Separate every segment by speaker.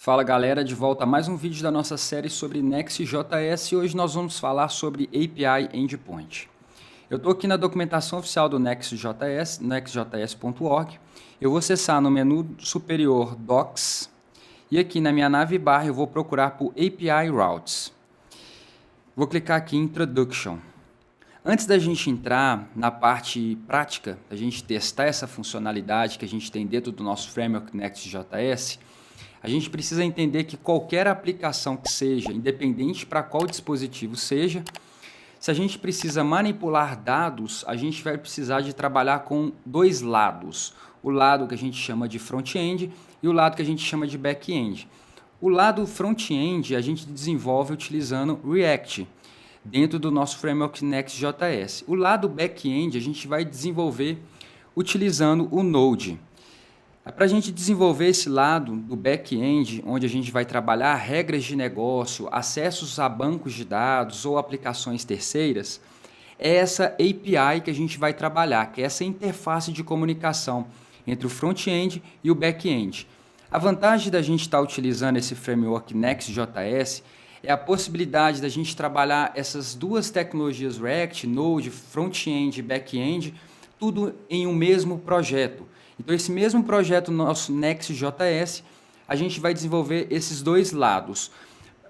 Speaker 1: Fala galera, de volta a mais um vídeo da nossa série sobre Next.js e hoje nós vamos falar sobre API Endpoint. Eu estou aqui na documentação oficial do Next.js, nextjs.org. Eu vou acessar no menu superior Docs e aqui na minha navbar eu vou procurar por API Routes. Vou clicar aqui em Introduction. Antes da gente entrar na parte prática, da gente testar essa funcionalidade que a gente tem dentro do nosso framework Next.js, a gente precisa entender que qualquer aplicação que seja, independente para qual dispositivo seja, se a gente precisa manipular dados, a gente vai precisar de trabalhar com dois lados. O lado que a gente chama de front-end e o lado que a gente chama de back-end. O lado front-end a gente desenvolve utilizando React, dentro do nosso framework Next.js. O lado back-end a gente vai desenvolver utilizando o Node. Para a gente desenvolver esse lado do back-end, onde a gente vai trabalhar regras de negócio, acessos a bancos de dados ou aplicações terceiras, é essa API que a gente vai trabalhar, que é essa interface de comunicação entre o front-end e o back-end. A vantagem da gente estar utilizando esse framework Next.js é a possibilidade da gente trabalhar essas duas tecnologias React, Node, front-end e back-end, tudo em um mesmo projeto. Então, esse mesmo projeto nosso Next.js, a gente vai desenvolver esses dois lados.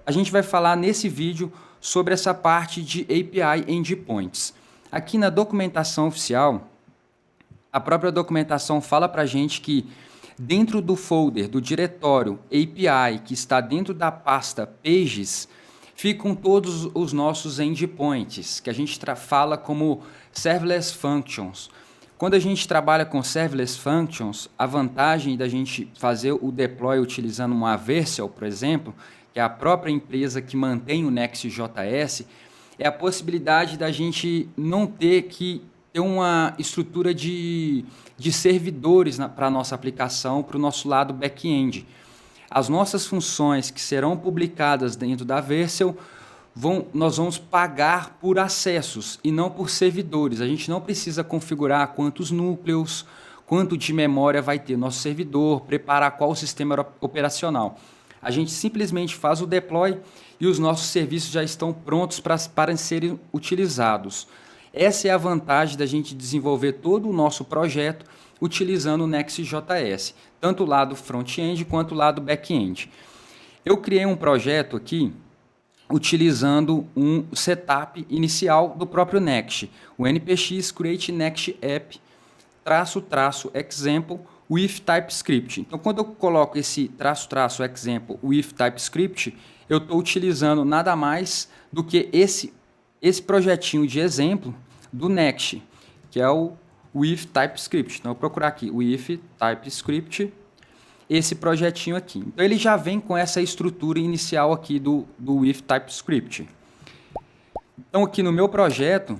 Speaker 1: A gente vai falar nesse vídeo sobre essa parte de API Endpoints. Aqui na documentação oficial, a própria documentação fala para a gente que dentro do folder, do diretório API, que está dentro da pasta Pages, ficam todos os nossos endpoints, que a gente fala como Serverless Functions. Quando a gente trabalha com Serverless Functions, a vantagem da gente fazer o deploy utilizando uma Vercel, por exemplo, que é a própria empresa que mantém o Next.js, é a possibilidade da gente não ter que ter uma estrutura de servidores para a nossa aplicação, para o nosso lado back-end. As nossas funções que serão publicadas dentro da Vercel, nós vamos pagar por acessos e não por servidores. A gente não precisa configurar quantos núcleos, quanto de memória vai ter nosso servidor, preparar qual sistema operacional. A gente simplesmente faz o deploy e os nossos serviços já estão prontos para serem utilizados. Essa é a vantagem da gente desenvolver todo o nosso projeto utilizando o Next.js, tanto o lado front-end quanto o lado back-end. Eu criei um projeto aqui utilizando um setup inicial do próprio Next, o npx create next app --example with TypeScript. Então, quando eu coloco esse --example with TypeScript, eu estou utilizando nada mais do que esse projetinho de exemplo do Next, que é o with TypeScript. Então, eu vou procurar aqui with TypeScript, esse projetinho aqui. Então, ele já vem com essa estrutura inicial aqui do with TypeScript. Então, aqui no meu projeto,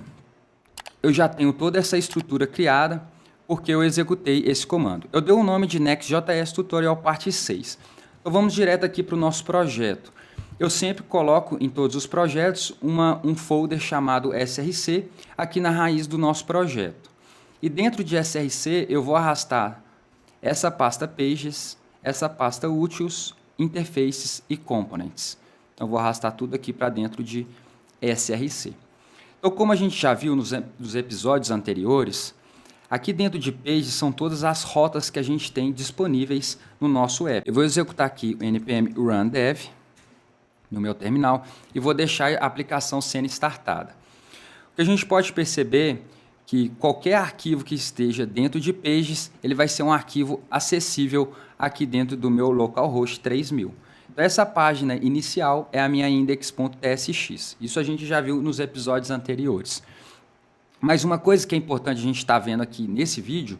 Speaker 1: eu já tenho toda essa estrutura criada, porque eu executei esse comando. Eu dei o nome de Next.js Tutorial Parte 6. Então, vamos direto aqui para o nosso projeto. Eu sempre coloco em todos os projetos um folder chamado src aqui na raiz do nosso projeto. E dentro de src, eu vou arrastar essa pasta Pages, essa pasta Utils, Interfaces e Components. Então, eu vou arrastar tudo aqui para dentro de src. Então, como a gente já viu nos episódios anteriores, aqui dentro de Pages são todas as rotas que a gente tem disponíveis no nosso app. Eu vou executar aqui o npm run dev no meu terminal e vou deixar a aplicação sendo startada. O que a gente pode perceber que qualquer arquivo que esteja dentro de Pages, ele vai ser um arquivo acessível aqui dentro do meu localhost 3000. Então, essa página inicial é a minha index.tsx. Isso a gente já viu nos episódios anteriores. Mas uma coisa que é importante a gente estar vendo aqui nesse vídeo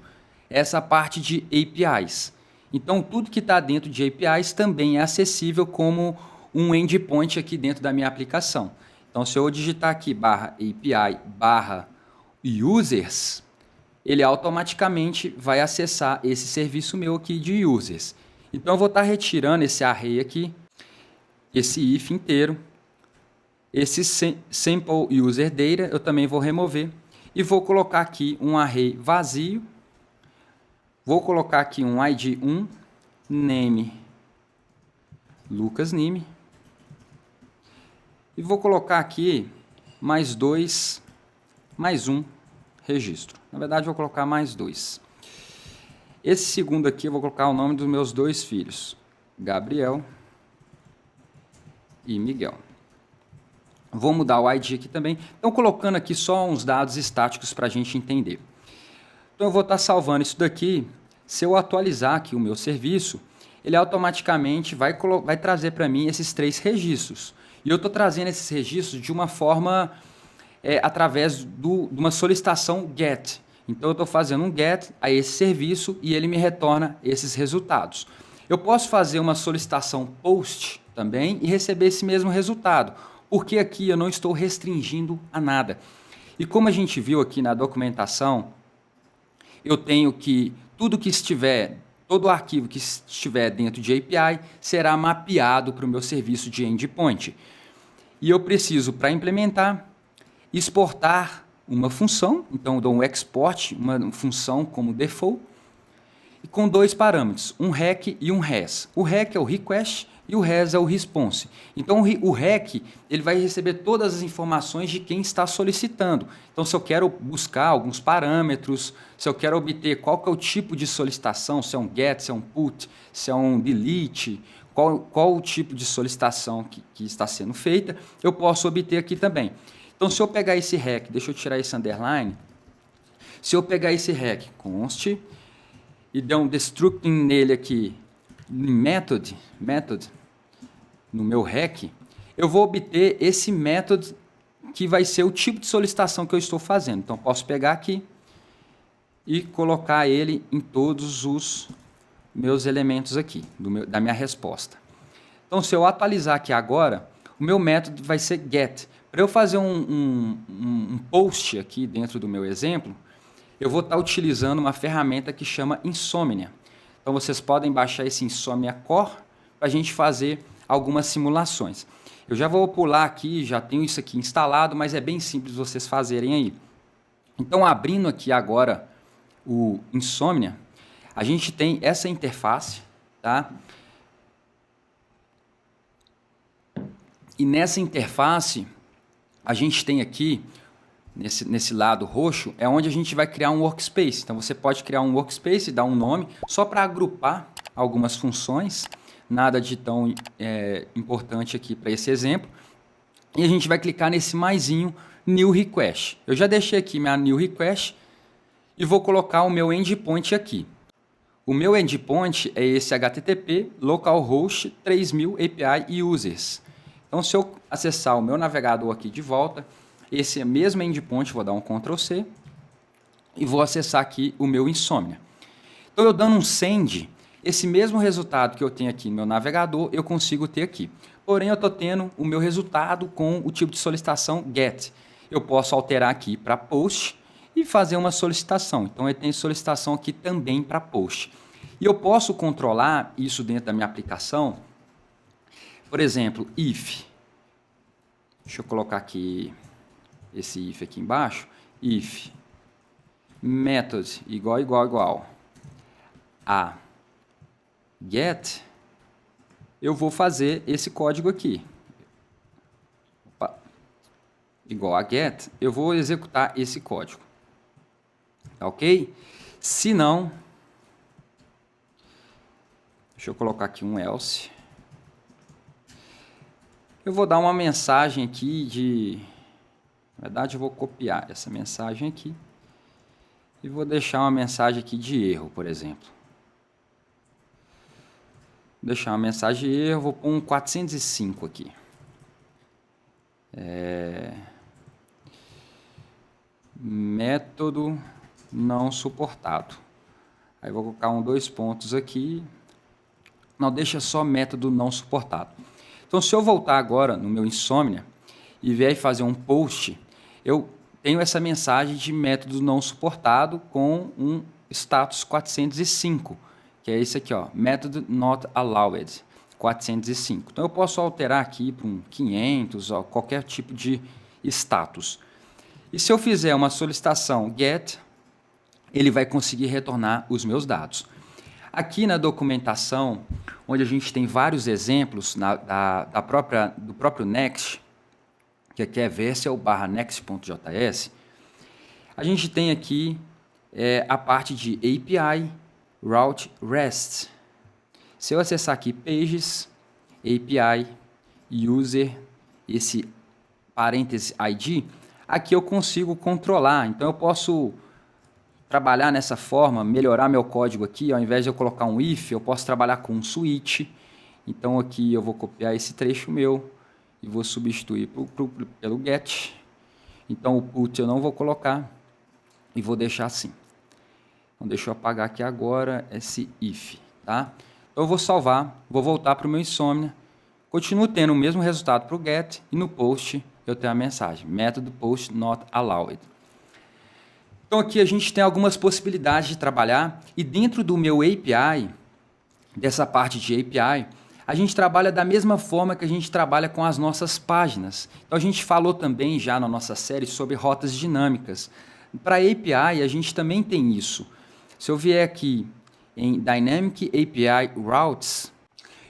Speaker 1: é essa parte de APIs. Então, tudo que está dentro de APIs também é acessível como um endpoint aqui dentro da minha aplicação. Então, se eu digitar aqui /API /users, ele automaticamente vai acessar esse serviço meu aqui de users. Então, eu vou estar retirando esse array aqui, esse if inteiro, esse sample user data, eu também vou remover e vou colocar aqui um array vazio, vou colocar aqui um id1, name Lucas Nime. E vou colocar aqui mais um registro. Na verdade, vou colocar mais 2. Esse segundo aqui eu vou colocar o nome dos meus 2 filhos, Gabriel e Miguel. Vou mudar o ID aqui também. Então, colocando aqui só uns dados estáticos para a gente entender. Então, eu vou estar salvando isso daqui. Se eu atualizar aqui o meu serviço, ele automaticamente vai trazer para mim esses 3 registros. E eu estou trazendo esses registros de uma forma, através de uma solicitação GET. Então, eu estou fazendo um GET a esse serviço e ele me retorna esses resultados. Eu posso fazer uma solicitação POST também e receber esse mesmo resultado, porque aqui eu não estou restringindo a nada. E como a gente viu aqui na documentação, eu tenho que todo arquivo que estiver dentro de API será mapeado para o meu serviço de endpoint. E eu preciso, para implementar, exportar uma função, então eu dou um export, uma função como default, e com 2 parâmetros, um REQ e um RES. O REQ é o request e o RES é o response. Então o REQ ele vai receber todas as informações de quem está solicitando. Então se eu quero buscar alguns parâmetros, se eu quero obter qual que é o tipo de solicitação, se é um GET, se é um PUT, se é um DELETE, qual o tipo de solicitação que está sendo feita, eu posso obter aqui também. Então se eu pegar esse REQ, deixa eu tirar esse underline, se eu pegar esse REQ, const, e der um destructing nele aqui, method, no meu REQ, eu vou obter esse method que vai ser o tipo de solicitação que eu estou fazendo. Então, posso pegar aqui e colocar ele em todos os meus elementos aqui, da minha resposta. Então, se eu atualizar aqui agora, o meu método vai ser get. Para eu fazer um post aqui dentro do meu exemplo, eu vou estar utilizando uma ferramenta que chama Insomnia. Então, vocês podem baixar esse Insomnia Core para a gente fazer algumas simulações. Eu já vou pular aqui, já tenho isso aqui instalado, mas é bem simples vocês fazerem aí. Então, abrindo aqui agora o Insomnia, a gente tem essa interface, tá? E nessa interface, a gente tem aqui, nesse lado roxo, é onde a gente vai criar um workspace. Então, você pode criar um workspace, dar um nome, só para agrupar algumas funções, nada de tão importante aqui para esse exemplo. E a gente vai clicar nesse maisinho, New Request. Eu já deixei aqui minha New Request e vou colocar o meu endpoint aqui. O meu endpoint é esse HTTP localhost 3000 API users. Então, se eu acessar o meu navegador aqui de volta, esse mesmo endpoint, vou dar um Ctrl+C e vou acessar aqui o meu Insomnia. Então, eu dando um send, esse mesmo resultado que eu tenho aqui no meu navegador, eu consigo ter aqui. Porém, eu estou tendo o meu resultado com o tipo de solicitação GET. Eu posso alterar aqui para POST e fazer uma solicitação. Então, eu tenho solicitação aqui também para POST. E eu posso controlar isso dentro da minha aplicação. Por exemplo, if. Deixa eu colocar aqui esse if aqui embaixo. If method igual a get, eu vou fazer esse código aqui. Opa. Igual a get, eu vou executar esse código. Tá ok? Se não, deixa eu colocar aqui um else. Eu vou dar uma mensagem aqui de... Na verdade, eu vou copiar essa mensagem aqui e vou deixar uma mensagem aqui de erro, por exemplo. Vou deixar uma mensagem de erro, vou pôr um 405 aqui. Método não suportado. Aí vou colocar 2 pontos aqui. Não, deixa só método não suportado. Então, se eu voltar agora no meu Insomnia e vier fazer um post, eu tenho essa mensagem de método não suportado com um status 405, que é esse aqui, ó, method not allowed, 405. Então, eu posso alterar aqui para um 500, ó, qualquer tipo de status. E se eu fizer uma solicitação GET, ele vai conseguir retornar os meus dados. Aqui na documentação, onde a gente tem vários exemplos do próprio Next, que aqui é Vercel/next.js, a gente tem aqui a parte de API, Route, REST. Se eu acessar aqui Pages, API, User, esse parêntese ID, aqui eu consigo controlar. Então eu posso trabalhar nessa forma, melhorar meu código aqui. Ao invés de eu colocar um if, eu posso trabalhar com um switch. Então aqui eu vou copiar esse trecho meu e vou substituir pelo get. Então o put eu não vou colocar e vou deixar assim. Então deixa eu apagar aqui agora esse if, tá? Então eu vou salvar, vou voltar para o meu Insomnia, continuo tendo o mesmo resultado para o get e no post eu tenho a mensagem, método post not allowed. Então aqui a gente tem algumas possibilidades de trabalhar e dentro do meu API, dessa parte de API, a gente trabalha da mesma forma que a gente trabalha com as nossas páginas. Então a gente falou também já na nossa série sobre rotas dinâmicas. Para API a gente também tem isso. Se eu vier aqui em Dynamic API Routes,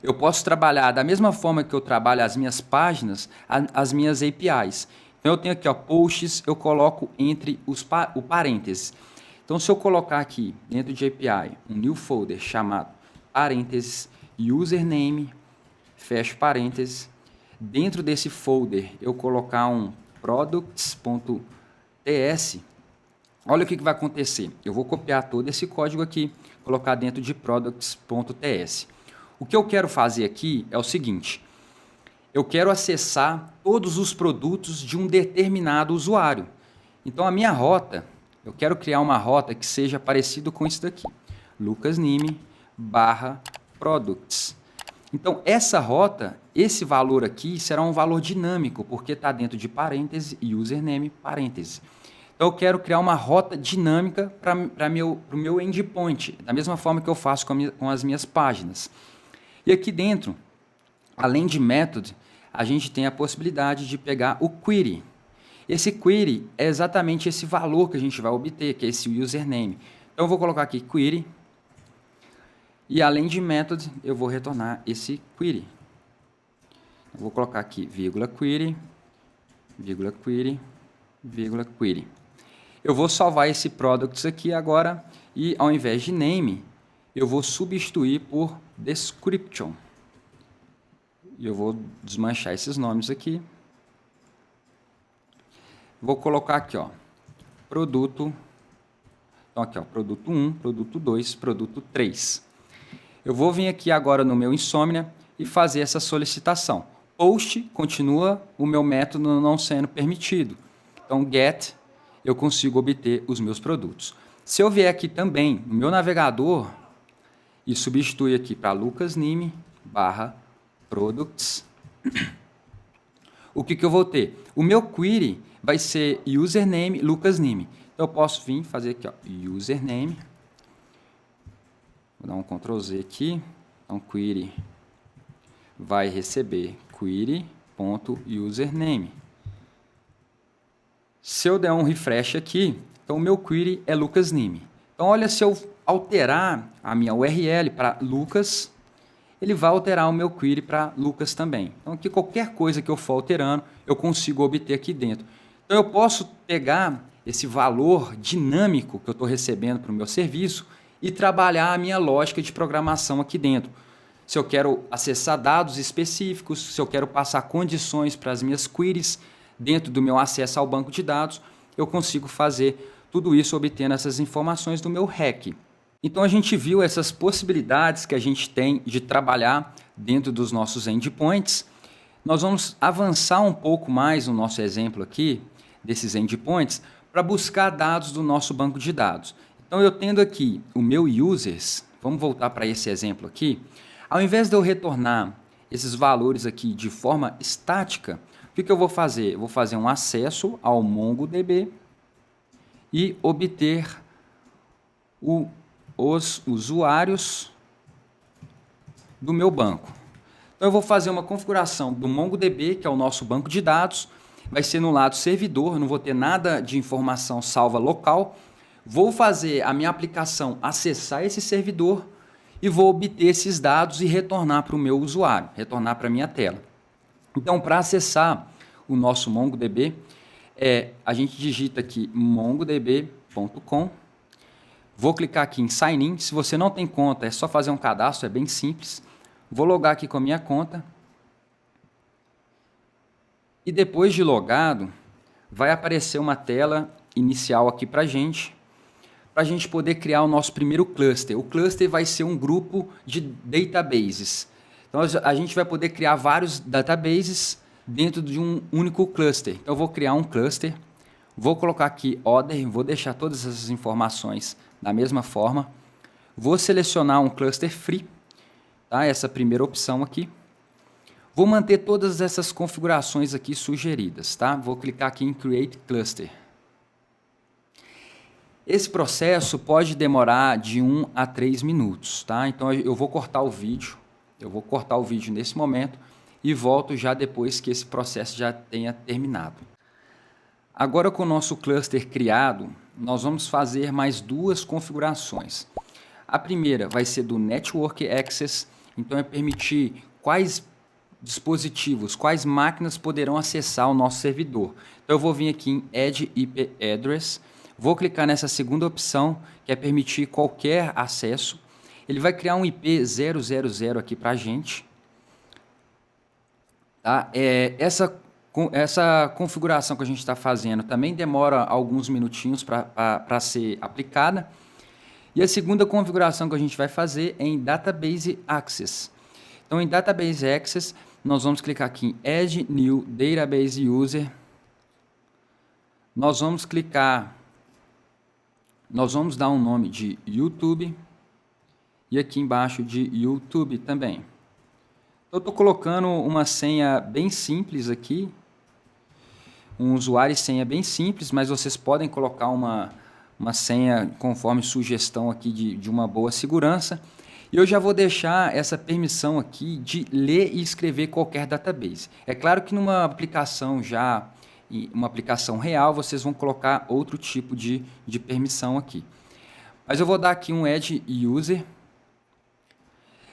Speaker 1: eu posso trabalhar da mesma forma que eu trabalho as minhas páginas, as minhas APIs. Então eu tenho aqui, ó, posts, eu coloco entre o parênteses. Então se eu colocar aqui dentro de API um new folder chamado parênteses username, fecho parênteses, dentro desse folder eu colocar um products.ts, olha o que vai acontecer. Eu vou copiar todo esse código aqui, colocar dentro de products.ts. O que eu quero fazer aqui é o seguinte, eu quero acessar todos os produtos de um determinado usuário. Então a minha rota, eu quero criar uma rota que seja parecido com isso daqui, lucasnime/products. Então essa rota, esse valor aqui será um valor dinâmico, porque está dentro de parêntese e username, parêntese. Então eu quero criar uma rota dinâmica para o meu endpoint, da mesma forma que eu faço com as minhas páginas. E aqui dentro, além de method, a gente tem a possibilidade de pegar o query. Esse query é exatamente esse valor que a gente vai obter, que é esse username. Então eu vou colocar aqui query, e além de method, eu vou retornar esse query. Eu vou colocar aqui vírgula query, vírgula query, vírgula query. Eu vou salvar esse products aqui agora e ao invés de name, eu vou substituir por description. E eu vou desmanchar esses nomes aqui. Vou colocar aqui, ó, produto. Então aqui, ó, produto 1, produto 2, produto 3. Eu vou vir aqui agora no meu Insomnia e fazer essa solicitação. Post continua o meu método não sendo permitido. Então get, eu consigo obter os meus produtos. Se eu vier aqui também no meu navegador e substituir aqui para lucasnime/products, o que eu vou ter? O meu query vai ser username lucasnime. Então eu posso vir fazer aqui, ó, username. Vou dar um Ctrl Z aqui. Então query vai receber query.username. Se eu der um refresh aqui, então o meu query é lucasnime. Então olha, se eu alterar a minha URL para Lucas, ele vai alterar o meu query para Lucas também. Então aqui qualquer coisa que eu for alterando, eu consigo obter aqui dentro. Então eu posso pegar esse valor dinâmico que eu estou recebendo para o meu serviço e trabalhar a minha lógica de programação aqui dentro. Se eu quero acessar dados específicos, se eu quero passar condições para as minhas queries dentro do meu acesso ao banco de dados, eu consigo fazer tudo isso obtendo essas informações do meu REC. Então a gente viu essas possibilidades que a gente tem de trabalhar dentro dos nossos endpoints. Nós vamos avançar um pouco mais no nosso exemplo aqui, desses endpoints, para buscar dados do nosso banco de dados. Então eu tendo aqui o meu users, vamos voltar para esse exemplo aqui, ao invés de eu retornar esses valores aqui de forma estática, o que eu vou fazer? Eu vou fazer um acesso ao MongoDB e obter os usuários do meu banco. Então eu vou fazer uma configuração do MongoDB, que é o nosso banco de dados, vai ser no lado servidor, eu não vou ter nada de informação salva local. Vou fazer a minha aplicação acessar esse servidor e vou obter esses dados e retornar para o meu usuário, retornar para a minha tela. Então, para acessar o nosso MongoDB, a gente digita aqui mongodb.com, vou clicar aqui em Sign In. Se você não tem conta, é só fazer um cadastro, é bem simples. Vou logar aqui com a minha conta. E depois de logado, vai aparecer uma tela inicial aqui para a gente poder criar o nosso primeiro cluster. O cluster vai ser um grupo de databases. Então, a gente vai poder criar vários databases dentro de um único cluster. Então, eu vou criar um cluster, vou colocar aqui order, vou deixar todas essas informações da mesma forma. Vou selecionar um cluster free, tá? Essa primeira opção aqui. Vou manter todas essas configurações aqui sugeridas, tá? Vou clicar aqui em Create Cluster. Esse processo pode demorar de 1 a 3 minutos, tá? Então, eu vou cortar o vídeo. Eu vou cortar o vídeo nesse momento e volto já depois que esse processo já tenha terminado. Agora, com o nosso cluster criado, nós vamos fazer mais duas configurações. A primeira vai ser do Network Access, então é permitir quais dispositivos, quais máquinas poderão acessar o nosso servidor. Então, eu vou vir aqui em Add IP Address, vou clicar nessa segunda opção, que é permitir qualquer acesso. Ele vai criar um IP 000 aqui para a gente. Tá? Essa configuração que a gente está fazendo também demora alguns minutinhos para ser aplicada. E a segunda configuração que a gente vai fazer é em Database Access. Então, em Database Access, nós vamos clicar aqui em Add New Database User. Nós vamos dar um nome de YouTube e aqui embaixo de YouTube também. Eu estou colocando uma senha bem simples aqui, um usuário e senha bem simples, mas vocês podem colocar uma senha conforme sugestão aqui de uma boa segurança. E eu já vou deixar essa permissão aqui de ler e escrever qualquer database. É claro que numa aplicação uma aplicação real, vocês vão colocar outro tipo de permissão aqui. Mas eu vou dar aqui um Add User.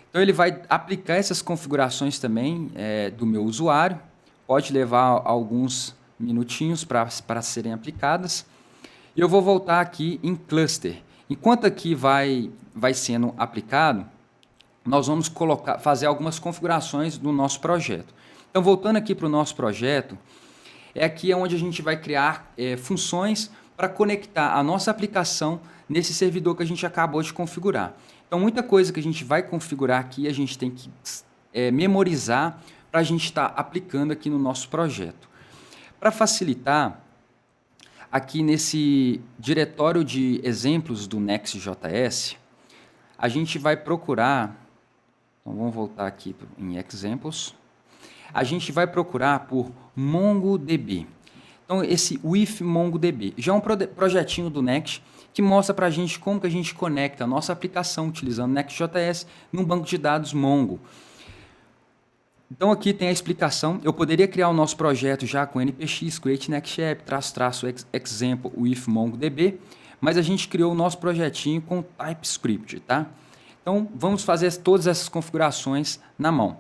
Speaker 1: Então, ele vai aplicar essas configurações também do meu usuário. Pode levar alguns minutinhos para serem aplicadas. E eu vou voltar aqui em Cluster. Enquanto aqui vai sendo aplicado, nós vamos fazer algumas configurações do nosso projeto. Então, voltando aqui para o nosso projeto, aqui é onde a gente vai criar funções para conectar a nossa aplicação nesse servidor que a gente acabou de configurar. Então, muita coisa que a gente vai configurar aqui, a gente tem que memorizar para a gente estar aplicando aqui no nosso projeto. Para facilitar, aqui nesse diretório de exemplos do Next.js, a gente vai procurar, então vamos voltar aqui em Examples, a gente vai procurar por MongoDB. Então, esse with MongoDB já é um projetinho do Next que mostra para a gente como que a gente conecta a nossa aplicação utilizando Next.js num banco de dados Mongo. Então, aqui tem a explicação. Eu poderia criar o nosso projeto já com npx, create next app, --example with MongoDB, mas a gente criou o nosso projetinho com TypeScript, tá? Então, vamos fazer todas essas configurações na mão.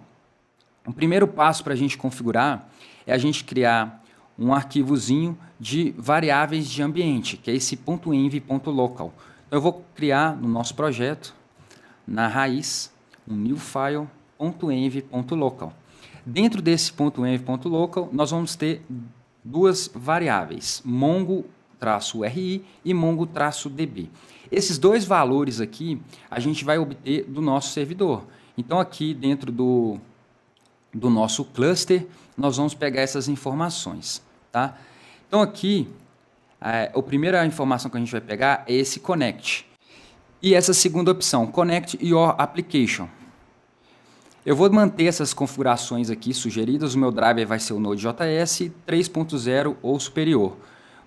Speaker 1: O primeiro passo para a gente configurar é a gente criar um arquivozinho de variáveis de ambiente, que é esse .env.local. Então, eu vou criar no nosso projeto, na raiz, um new file .env.local. Dentro desse .env.local, nós vamos ter duas variáveis, mongo-ri e mongo-db. Esses dois valores aqui, a gente vai obter do nosso servidor. Então, aqui dentro do nosso cluster, nós vamos pegar essas informações, tá? Então, aqui, a primeira informação que a gente vai pegar é esse connect. E essa segunda opção, connect your application. Eu vou manter essas configurações aqui sugeridas. O meu driver vai ser o Node.js 3.0 ou superior.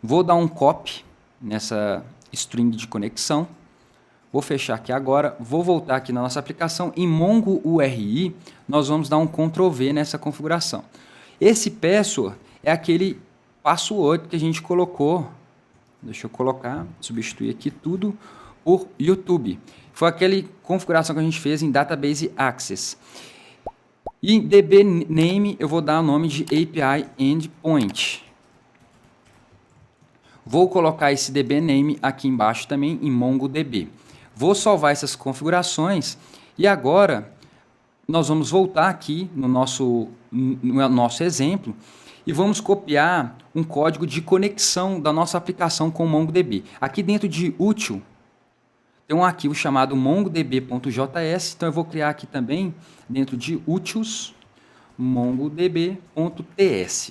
Speaker 1: Vou dar um copy nessa string de conexão. Vou fechar aqui agora. Vou voltar aqui na nossa aplicação. Em Mongo URI, nós vamos dar um Ctrl V nessa configuração. Esse password é aquele password que a gente colocou. Deixa eu substituir aqui tudo por YouTube. foi aquela configuração que a gente fez em Database Access. E em DB Name eu vou dar o nome de API Endpoint. Vou colocar esse DB Name aqui embaixo também em MongoDB. Vou salvar essas configurações e agora nós vamos voltar aqui no nosso exemplo e vamos copiar um código de conexão da nossa aplicação com o MongoDB. Aqui dentro de útil tem um arquivo chamado mongodb.js, então eu vou criar aqui também dentro de úteis mongodb.ts,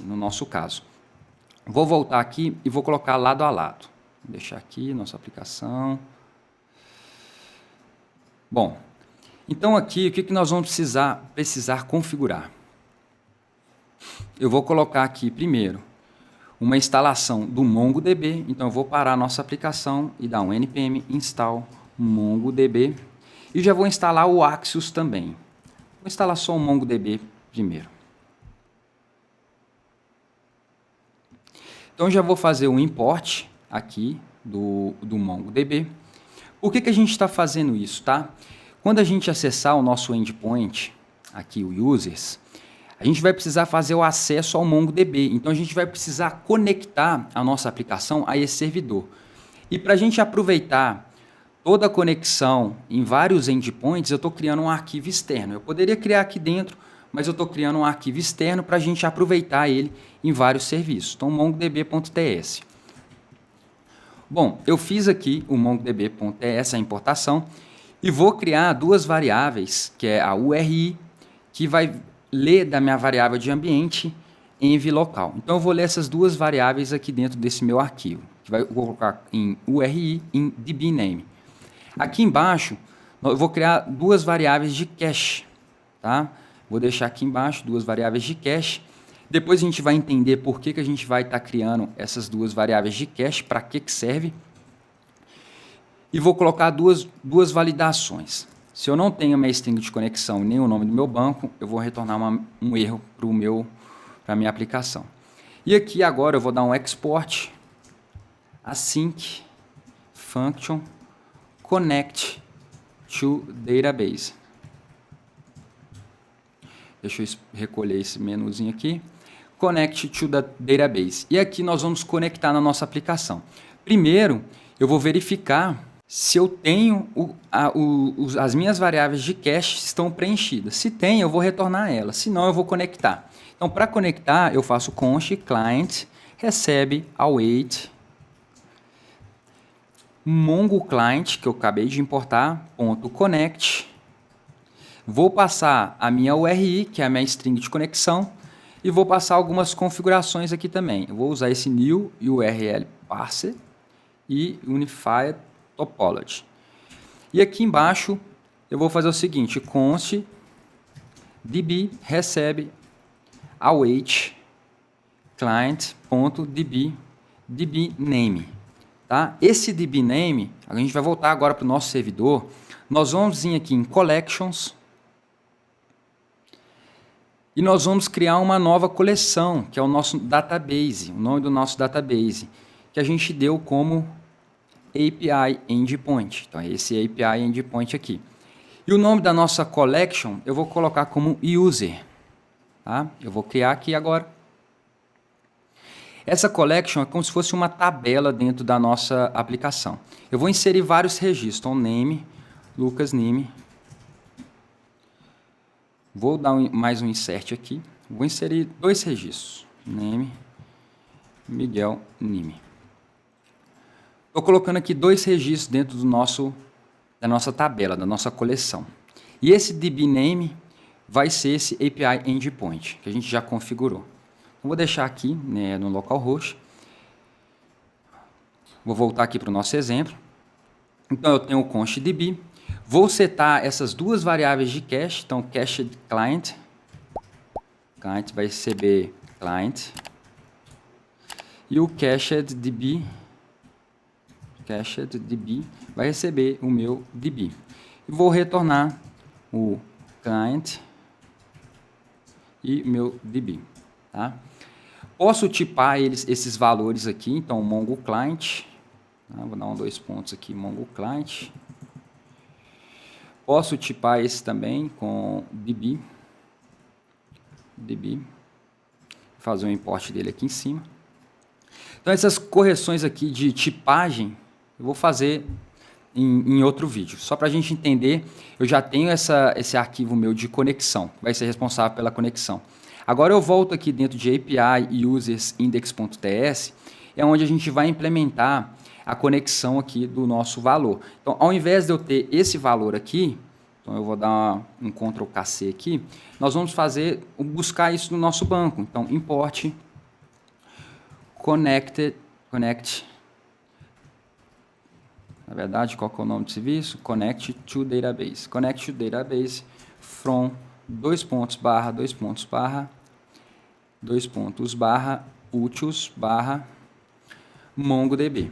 Speaker 1: no nosso caso. Vou voltar aqui e vou colocar lado a lado. Vou deixar aqui nossa aplicação. Bom, então aqui o que nós vamos precisar configurar? Eu vou colocar aqui primeiro uma instalação do MongoDB, então eu vou parar a nossa aplicação e dar um npm install MongoDB e já vou instalar o Axios também. Vou instalar só o MongoDB primeiro. Então já vou fazer um import aqui do MongoDB. Por que a gente está fazendo isso, tá? Quando a gente acessar o nosso endpoint, aqui o users, a gente vai precisar fazer o acesso ao MongoDB. Então a gente vai precisar conectar a nossa aplicação a esse servidor. E para a gente aproveitar toda a conexão em vários endpoints, eu estou criando um arquivo externo. Eu poderia criar aqui dentro, mas eu estou criando um arquivo externo para a gente aproveitar ele em vários serviços. Então, mongodb.ts. Bom, eu fiz aqui o mongodb.ts, a importação, e vou criar duas variáveis, que é a URI, que vai ler da minha variável de ambiente env local. Então, eu vou ler essas duas variáveis aqui dentro desse meu arquivo, que vou colocar em URI em dbName. Aqui embaixo, eu vou criar duas variáveis de cache, tá? Vou deixar aqui embaixo duas variáveis de cache. Depois a gente vai entender por que a gente vai estar criando essas duas variáveis de cache, para que serve. E vou colocar duas validações. Se eu não tenho minha string de conexão nem o nome do meu banco, eu vou retornar um erro para a minha aplicação. E aqui agora eu vou dar um export async function connect to database. Deixa eu recolher esse menuzinho aqui. Connect to the database. E aqui nós vamos conectar na nossa aplicação. Primeiro, eu vou verificar se eu tenho as minhas variáveis de cache estão preenchidas. Se tem, eu vou retornar elas. Se não, eu vou conectar. Então, para conectar, eu faço const client recebe await Mongo client, que eu acabei de importar, .connect. Vou passar a minha URI, que é a minha string de conexão, e vou passar algumas configurações aqui também. Eu vou usar esse new URL parser e unified topology. E aqui embaixo eu vou fazer o seguinte, const db recebe await client.db dbName. Tá? Esse dbName, a gente vai voltar agora para o nosso servidor, nós vamos vir aqui em collections e nós vamos criar uma nova coleção, que é o nosso database, o nome do nosso database, que a gente deu como API Endpoint. Então, é esse API Endpoint aqui. E o nome da nossa collection eu vou colocar como user. Tá? Eu vou criar aqui agora. Essa collection é como se fosse uma tabela dentro da nossa aplicação. Eu vou inserir vários registros. Então, name, Lucas Nime. Vou dar mais um insert aqui. Vou inserir dois registros. Name, Miguel Nime. Estou colocando aqui dois registros dentro da nossa tabela, da nossa coleção. E esse dbName vai ser esse API Endpoint, que a gente já configurou. Vou deixar aqui, né, no localhost. Vou voltar aqui para o nosso exemplo. Então, eu tenho o const db. Vou setar essas duas variáveis de cache. Então, cached client. Client vai receber client. E o cached db vai receber o meu db. E vou retornar o client e meu db. Tá? Posso tipar esses valores aqui, então Mongo Client, vou dar dois pontos aqui, Mongo Client, Posso tipar esse também com db, fazer um import dele aqui em cima. Então essas correções aqui de tipagem eu vou fazer em outro vídeo. Só para a gente entender, eu já tenho esse arquivo meu de conexão, vai ser responsável pela conexão. Agora eu volto aqui dentro de API users index.ts, é onde a gente vai implementar a conexão aqui do nosso valor. Então, ao invés de eu ter esse valor aqui, então eu vou dar um Ctrl+C aqui, nós vamos buscar isso no nosso banco. Então, import connect, na verdade, qual que é o nome do serviço? Connect to database. Connect to database from utils MongoDB.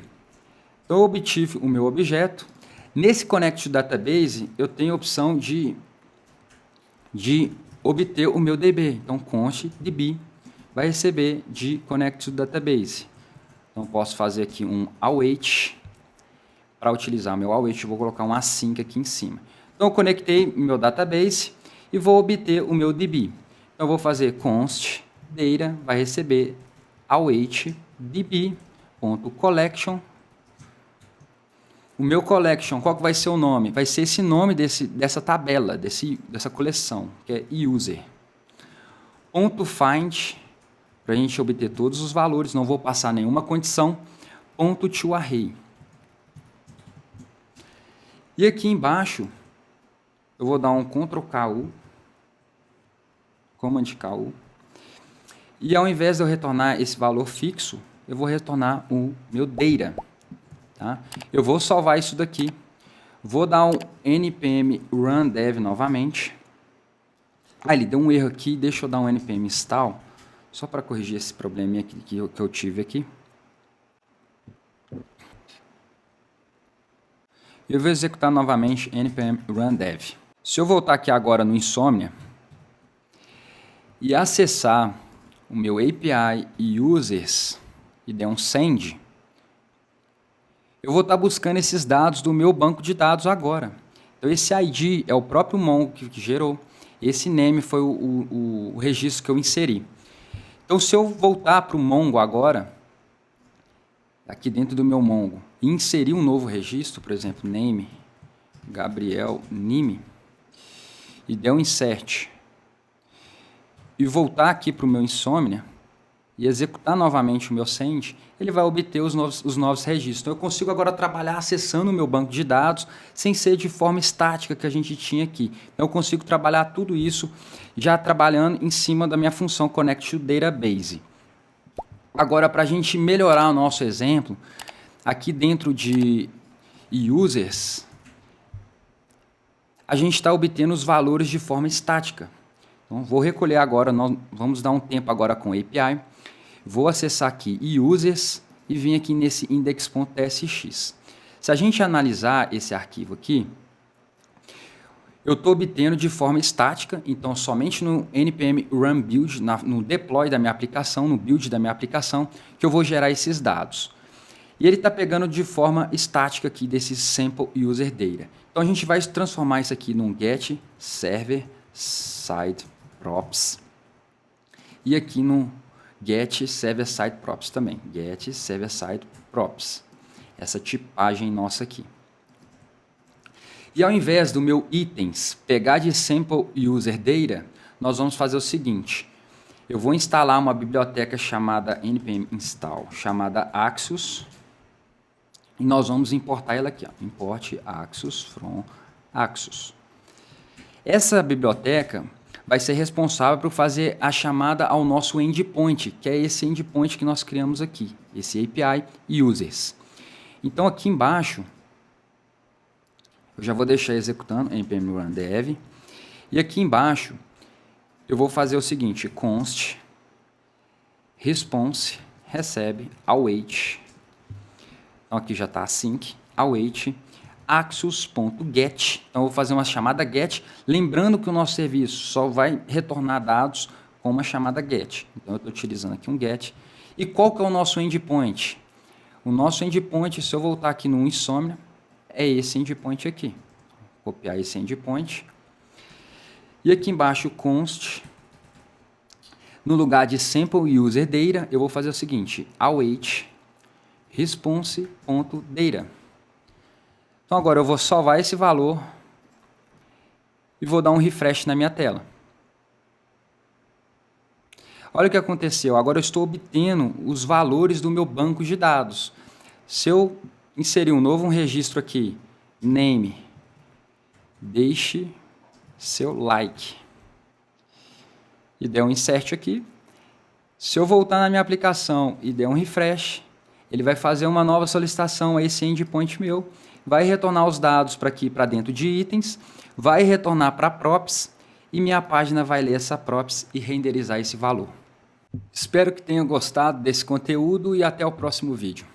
Speaker 1: Então, eu obtive o meu objeto. Nesse Connect to Database, eu tenho a opção de obter o meu DB. Então, const DB vai receber de Connect to Database. Então, posso fazer aqui um await. Para utilizar o meu await, eu vou colocar um async aqui em cima. Então, eu conectei o meu database e vou obter o meu DB. Então, eu vou fazer const data, vai receber await db.collection. O meu collection, qual que vai ser o nome? Vai ser esse nome dessa tabela, dessa coleção, que é user. .find, para a gente obter todos os valores, não vou passar nenhuma condição. .toArray. E aqui embaixo, eu vou dar um Ctrl+KU, Command+KU, e ao invés de eu retornar esse valor fixo, eu vou retornar o meu data. Tá? Eu vou salvar isso daqui, vou dar um npm run dev novamente. Ele deu um erro aqui, deixa eu dar um npm install, só para corrigir esse probleminha que eu tive aqui. Eu vou executar novamente npm run dev. Se eu voltar aqui agora no Insomnia e acessar o meu API e users e der um send, eu vou estar buscando esses dados do meu banco de dados agora. Então esse ID é o próprio Mongo que gerou, esse name foi o registro que eu inseri. Então se eu voltar para o Mongo agora, aqui dentro do meu Mongo, e inserir um novo registro, por exemplo, name, Gabriel Nime, e der um insert, e voltar aqui para o meu Insomnia, e executar novamente o meu send, ele vai obter os novos registros. Então eu consigo agora trabalhar acessando o meu banco de dados, sem ser de forma estática que a gente tinha aqui. Então eu consigo trabalhar tudo isso, já trabalhando em cima da minha função Connect to Database. Agora, para a gente melhorar o nosso exemplo, aqui dentro de users, a gente está obtendo os valores de forma estática. Então, vou recolher agora, nós vamos dar um tempo agora com API, vou acessar aqui users e vir aqui nesse index.tsx. Se a gente analisar esse arquivo aqui, eu estou obtendo de forma estática, então somente no npm run build, no deploy da minha aplicação, no build da minha aplicação, que eu vou gerar esses dados. E ele está pegando de forma estática aqui desse sample user data. Então a gente vai transformar isso aqui num get server side props e aqui no get server side props também, get server side props, essa tipagem nossa aqui. E ao invés do meu itens pegar de sample user data, nós vamos fazer o seguinte, eu vou instalar uma biblioteca chamada npm install, chamada Axios, e nós vamos importar ela aqui, ó, import Axios from Axios. Essa biblioteca vai ser responsável por fazer a chamada ao nosso endpoint, que é esse endpoint que nós criamos aqui, esse API users. Então aqui embaixo, eu já vou deixar executando npm run dev, e aqui embaixo eu vou fazer o seguinte, const response recebe await, então aqui já está async, await axios.get, então eu vou fazer uma chamada get, lembrando que o nosso serviço só vai retornar dados com uma chamada get, então eu estou utilizando aqui um get, e qual que é o nosso endpoint? O nosso endpoint, se eu voltar aqui no Insomnia, é esse endpoint aqui, copiar esse endpoint. E aqui embaixo, const, no lugar de sample user data, eu vou fazer o seguinte, await response.data. Então agora eu vou salvar esse valor e vou dar um refresh na minha tela. Olha o que aconteceu, agora eu estou obtendo os valores do meu banco de dados. Se eu inserir um registro aqui, name, deixe seu like, e der um insert aqui, se eu voltar na minha aplicação e der um refresh, ele vai fazer uma nova solicitação a esse endpoint meu, vai retornar os dados para aqui, para dentro de itens, vai retornar para props, e minha página vai ler essa props e renderizar esse valor. Espero que tenham gostado desse conteúdo e até o próximo vídeo.